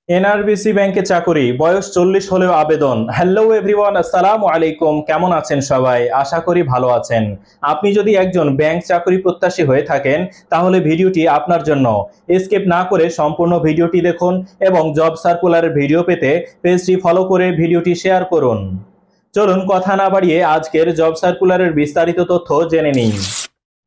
NRBC ব্যাংকে চাকরি, বয়স 40 হলেও আবেদন। হ্যালো এভরিওয়ান, আসসালামু আলাইকুম। কেমন আছেন সবাই? আশা করি ভালো আছেন। আপনি যদি একজন ব্যাংক চাকরি প্রত্যাশী হয়ে থাকেন তাহলে ভিডিওটি আপনার জন্য। স্কিপ না করে সম্পূর্ণ ভিডিওটি দেখুন এবং জব সার্কুলারের ভিডিও পেতে পেজটি ফলো করে ভিডিওটি শেয়ার করুন। চলুন কথা না বাড়িয়ে আজকের জব সার্কুলারের বিস্তারিত তথ্য জেনে নিন।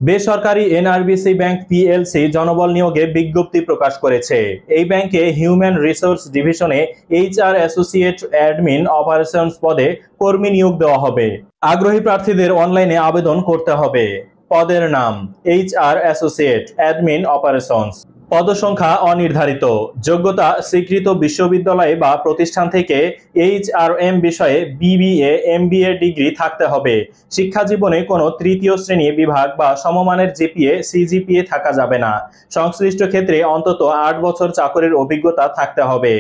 বেসরকারি এনআরবিসি ব্যাংক পিএলসি জনবল নিয়োগে বিজ্ঞপ্তি প্রকাশ করেছে। এই ব্যাংকে হিউম্যান রিসোর্স ডিভিশনে এইচআর অ্যাসোসিয়েট অ্যাডমিন অপারেশনস পদে কর্মী নিয়োগ দেওয়া হবে। আগ্রহী প্রার্থীদের অনলাইনে আবেদন করতে হবে। পদের নাম এইচআর অ্যাসোসিয়েট অ্যাডমিন অপারেশনস। পদসংখ্যা অনির্ধারিত। যোগ্যতা স্বীকৃত বিশ্ববিদ্যালয় বা প্রতিষ্ঠান থেকে এইচআরএম বিষয়ে বিবিএ এমবিএ ডিগ্রি থাকতে হবে। শিক্ষা জীবনে কোনো তৃতীয় শ্রেণী বিভাগ বা সমমানের জিপিএ সিজিপিএ থাকা যাবে না। সংশ্লিষ্ট ক্ষেত্রে অন্তত 8 বছর চাকরির অভিজ্ঞতা থাকতে হবে।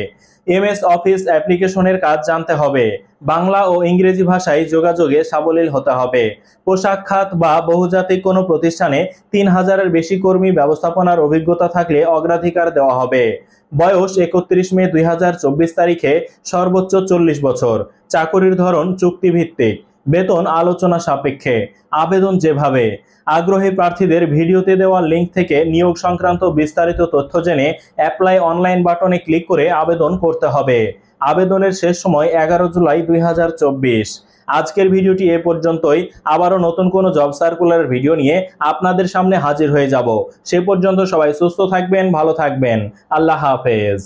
এমএস অফিস অ্যাপ্লিকেশনের কাজ জানতে হবে। বাংলা ও ইংরেজি ভাষায় যোগাযোগে সাবলীল হতে হবে। পোশাক খাত বা বহুজাতিক কোনো প্রতিষ্ঠানে 3000-এর বেশি কর্মী ব্যবস্থাপনার অভিজ্ঞতা থাকলে অগ্রাধিকার দেওয়া হবে। বয়স 31 মে 2024 তারিখে সর্বোচ্চ 40 বছর। চাকরির ধরন চুক্তিভিত্তিক। বেতন আলোচনা সাপেক্ষে। আবেদন যেভাবে: আগ্রহী প্রার্থীদের ভিডিওতে দেওয়া লিঙ্ক থেকে নিয়োগ সংক্রান্ত বিস্তারিত তথ্য জেনে অ্যাপ্লাই অনলাইন বাটনে ক্লিক করে আবেদন করতে হবে। আবেদনের শেষ সময় 11 জুলাই 2024। আজকের ভিডিওটি এ পর্যন্তই। আবারও নতুন কোনো জব সার্কুলার ভিডিও নিয়ে আপনাদের সামনে হাজির হয়ে যাব। সে পর্যন্ত সবাই সুস্থ থাকবেন, ভালো থাকবেন। আল্লাহ হাফেজ।